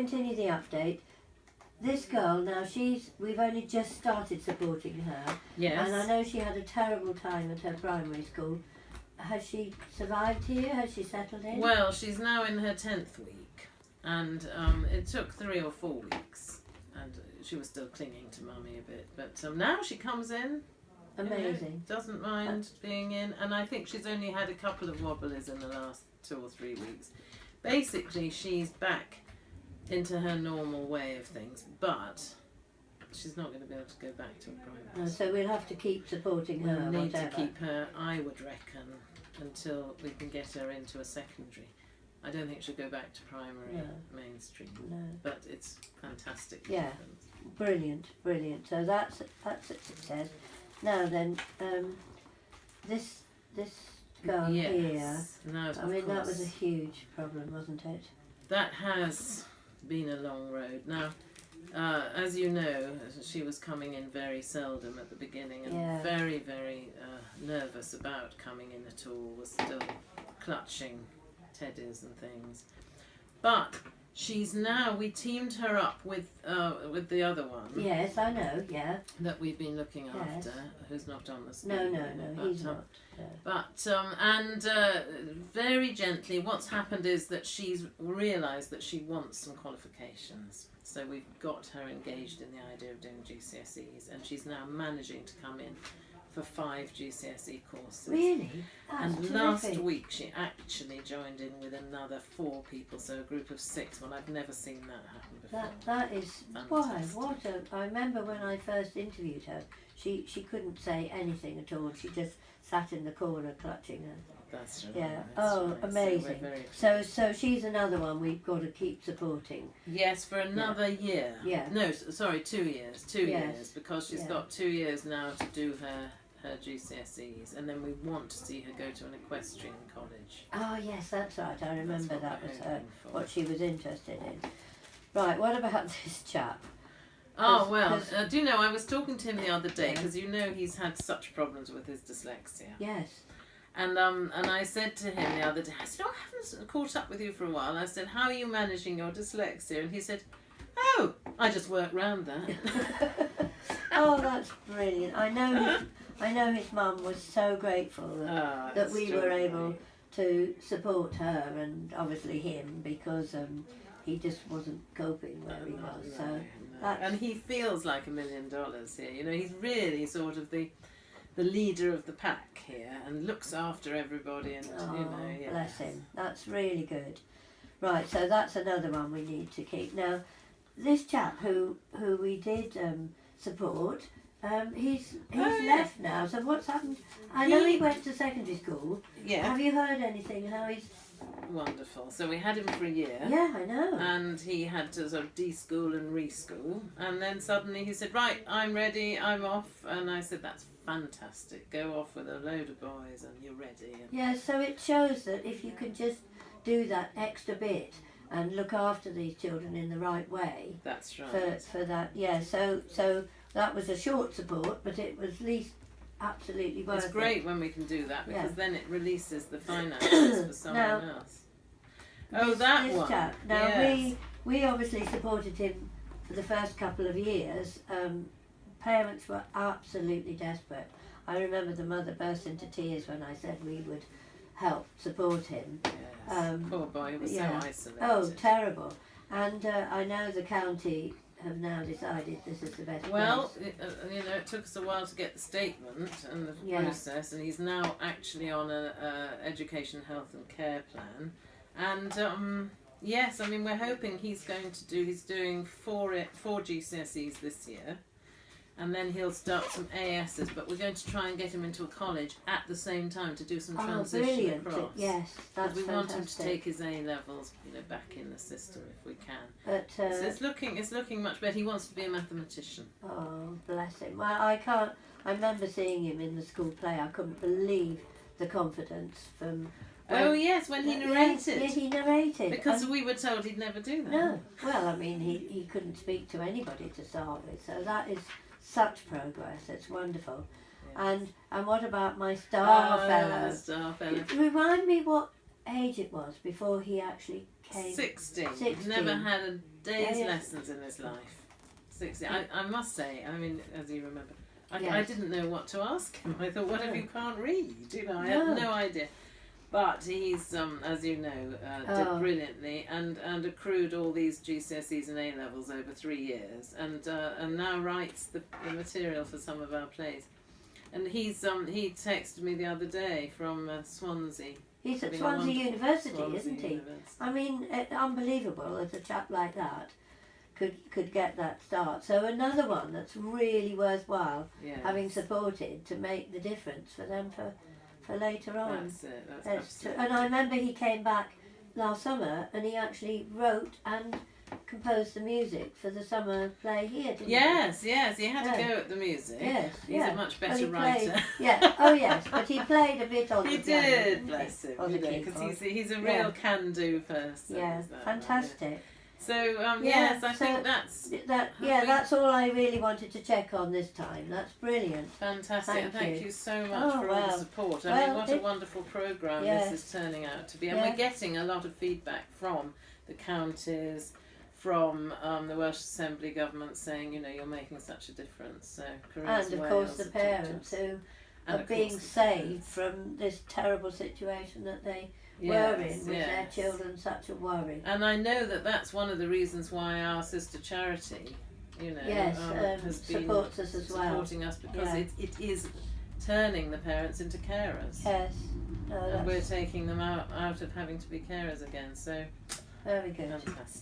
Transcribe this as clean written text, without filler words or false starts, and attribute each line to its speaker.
Speaker 1: continue the update. This girl now, we've only just started supporting her.
Speaker 2: Yes.
Speaker 1: And I know she had a terrible time at her primary school. Has she survived here? Has she settled in?
Speaker 2: Well, she's now in her 10th week, and it took 3 or 4 weeks, and she was still clinging to mummy a bit. But now she comes in.
Speaker 1: Amazing.
Speaker 2: Doesn't mind being in, and I think she's only had a couple of wobblies in the last 2 or 3 weeks. Basically, she's back into her normal way of things, but she's not going to be able to go back to a primary.
Speaker 1: So we'll have to keep supporting her.
Speaker 2: We'll need
Speaker 1: whatever.
Speaker 2: to keep her, I would reckon, until we can get her into a secondary. I don't think she'll go back to primary mainstream, but it's fantastic.
Speaker 1: Yeah, brilliant. So that's a success. Now then, this girl here.
Speaker 2: No,
Speaker 1: I mean, that was a huge problem, wasn't it?
Speaker 2: That has been a long road. Now, as you know, she was coming in very seldom at the beginning, and very, very nervous about coming in at all. Was still clutching teddies and things, but she's now. We teamed her up with the other one.
Speaker 1: Yes, I know. Yeah.
Speaker 2: That we've been looking after, who's not on the screen.
Speaker 1: No, he's not.
Speaker 2: But very gently, what's happened is that she's realised that she wants some qualifications. So we've got her engaged in the idea of doing GCSEs, and she's now managing to come in for 5 GCSE courses.
Speaker 1: Really? That's terrific.
Speaker 2: Last week she actually joined in with another 4 people, so a group of 6. Well, I've never seen that happen before.
Speaker 1: That is fantastic. I remember when I first interviewed her, she couldn't say anything at all. She just sat in the corner clutching her.
Speaker 2: That's right.
Speaker 1: Yeah.
Speaker 2: That's
Speaker 1: right. Amazing. So she's another one we've got to keep supporting.
Speaker 2: Yes, for another year.
Speaker 1: Yeah.
Speaker 2: No, sorry, 2 years. 2 years, because she's got 2 years now to do her GCSEs, and then we want to see her go to an equestrian college.
Speaker 1: Oh yes, that's right. I remember that was what she was interested in. Right. What about this chap?
Speaker 2: Oh well, do you know, I was talking to him the other day, because you know he's had such problems with his dyslexia.
Speaker 1: Yes.
Speaker 2: And I said to him the other day, I said, I haven't caught up with you for a while. I said, how are you managing your dyslexia? And he said, oh, I just work round that.
Speaker 1: Oh, that's brilliant. I know his mum was so grateful that we were able to support her, and obviously him, because he just wasn't coping where he was. And
Speaker 2: he feels like $1 million here. You know, he's really sort of the leader of the pack here, and looks after everybody. And
Speaker 1: bless him. That's really good. Right, so that's another one we need to keep. Now, this chap who we did support, he's left now. So what's happened? I know he went to secondary school.
Speaker 2: Yeah.
Speaker 1: Have you heard anything? How he's
Speaker 2: wonderful. So we had him for a year.
Speaker 1: Yeah, I know.
Speaker 2: And he had to sort of de-school and re-school, and then suddenly he said, right, I'm ready, I'm off. And I said, that's fantastic. Go off with a load of boys and you're ready.
Speaker 1: Yeah, so it shows that if you can just do that extra bit and look after these children in the right way.
Speaker 2: That's right.
Speaker 1: For that, yeah. So that was a short support, but it was at least absolutely worth it.
Speaker 2: It's great when we can do that, because then it releases the finances for someone else. Oh, that one. Chap.
Speaker 1: Now we obviously supported him for the first couple of years. Parents were absolutely desperate. I remember the mother burst into tears when I said we would help support him.
Speaker 2: Yes. Poor boy, he was so isolated.
Speaker 1: Oh, terrible. And I know the county have now decided this is the best place.
Speaker 2: It took us a while to get the statement and the process, and he's now actually on an education, health and care plan. And yes, I mean, we're hoping he's doing 4 GCSEs this year. And then he'll start some ASs, but we're going to try and get him into a college at the same time to do some transition across.
Speaker 1: Yes, that's
Speaker 2: we
Speaker 1: fantastic.
Speaker 2: Want him to take his A levels, back in the system if we can.
Speaker 1: But
Speaker 2: so it's looking much better. He wants to be a mathematician.
Speaker 1: Oh, bless him. Well, I remember seeing him in the school play. I couldn't believe the confidence from.
Speaker 2: Oh yes, when he narrated.
Speaker 1: Yes, he narrated.
Speaker 2: Because we were told he'd never do that.
Speaker 1: No. Well, I mean, he couldn't speak to anybody to start with, so that is such progress. It's wonderful. Yes. And what about my star fellow?
Speaker 2: Star fellow.
Speaker 1: Remind me what age it was before he actually came.
Speaker 2: 16. Never had a days
Speaker 1: Yeah.
Speaker 2: lessons in his life. 60. I must say, I mean, as you remember, I
Speaker 1: Yes.
Speaker 2: didn't know what to ask him. I thought, what if
Speaker 1: No.
Speaker 2: you can't read? You know, I
Speaker 1: No.
Speaker 2: had no idea. But he's, as you know, did brilliantly and accrued all these GCSEs and A levels over 3 years, and now writes the material for some of our plays. And he texted me the other day from Swansea.
Speaker 1: He's at
Speaker 2: Having a
Speaker 1: Swansea
Speaker 2: wonderful-
Speaker 1: University,
Speaker 2: Swansea
Speaker 1: isn't he?
Speaker 2: University.
Speaker 1: I mean, unbelievable that a chap like that could get that start. So another one that's really worthwhile
Speaker 2: Yes.
Speaker 1: having supported to make the difference for them for later on.
Speaker 2: That's it. That's
Speaker 1: Yes,
Speaker 2: absolutely.
Speaker 1: and I remember he came back last summer and he actually wrote and composed the music for the summer play here, didn't
Speaker 2: Yes, he had to
Speaker 1: Yeah.
Speaker 2: go at the music.
Speaker 1: Yes,
Speaker 2: He's
Speaker 1: yeah.
Speaker 2: a much
Speaker 1: Well,
Speaker 2: better
Speaker 1: he
Speaker 2: writer.
Speaker 1: played, yeah, oh yes, but he played a bit on
Speaker 2: He
Speaker 1: the piano,
Speaker 2: did,
Speaker 1: didn't
Speaker 2: bless
Speaker 1: he?
Speaker 2: him,
Speaker 1: On the
Speaker 2: because
Speaker 1: keyboard.
Speaker 2: he's a real
Speaker 1: Yeah.
Speaker 2: can-do person.
Speaker 1: Yeah,
Speaker 2: is that,
Speaker 1: fantastic.
Speaker 2: So
Speaker 1: Yeah,
Speaker 2: yes, I
Speaker 1: so
Speaker 2: think that's
Speaker 1: Yeah, that's all I really wanted to check on this time. That's brilliant.
Speaker 2: fantastic.
Speaker 1: Thank
Speaker 2: Thank
Speaker 1: you.
Speaker 2: you so much
Speaker 1: Oh,
Speaker 2: for all the
Speaker 1: well.
Speaker 2: support. I
Speaker 1: Well,
Speaker 2: mean, what a
Speaker 1: it-
Speaker 2: wonderful programme
Speaker 1: Yes.
Speaker 2: this is turning out to be, and
Speaker 1: Yeah.
Speaker 2: we're getting a lot of feedback from the counties, from the Welsh Assembly government saying, you know, you're making such a difference. So Careers
Speaker 1: And of
Speaker 2: Wales
Speaker 1: course the
Speaker 2: have talked to
Speaker 1: parents
Speaker 2: us.
Speaker 1: who
Speaker 2: And
Speaker 1: are
Speaker 2: of
Speaker 1: being
Speaker 2: course the
Speaker 1: saved
Speaker 2: parents.
Speaker 1: from this terrible situation that they were
Speaker 2: Yes,
Speaker 1: in with their
Speaker 2: yes.
Speaker 1: children, such a worry.
Speaker 2: And I know that that's one of the reasons why our sister charity, you know,
Speaker 1: Yes,
Speaker 2: has been
Speaker 1: supports us as well.
Speaker 2: supporting us because
Speaker 1: Yeah.
Speaker 2: it is turning the parents into carers.
Speaker 1: Yes, no,
Speaker 2: And we're
Speaker 1: that's
Speaker 2: taking them out of having to be carers again. So
Speaker 1: very good.
Speaker 2: fantastic.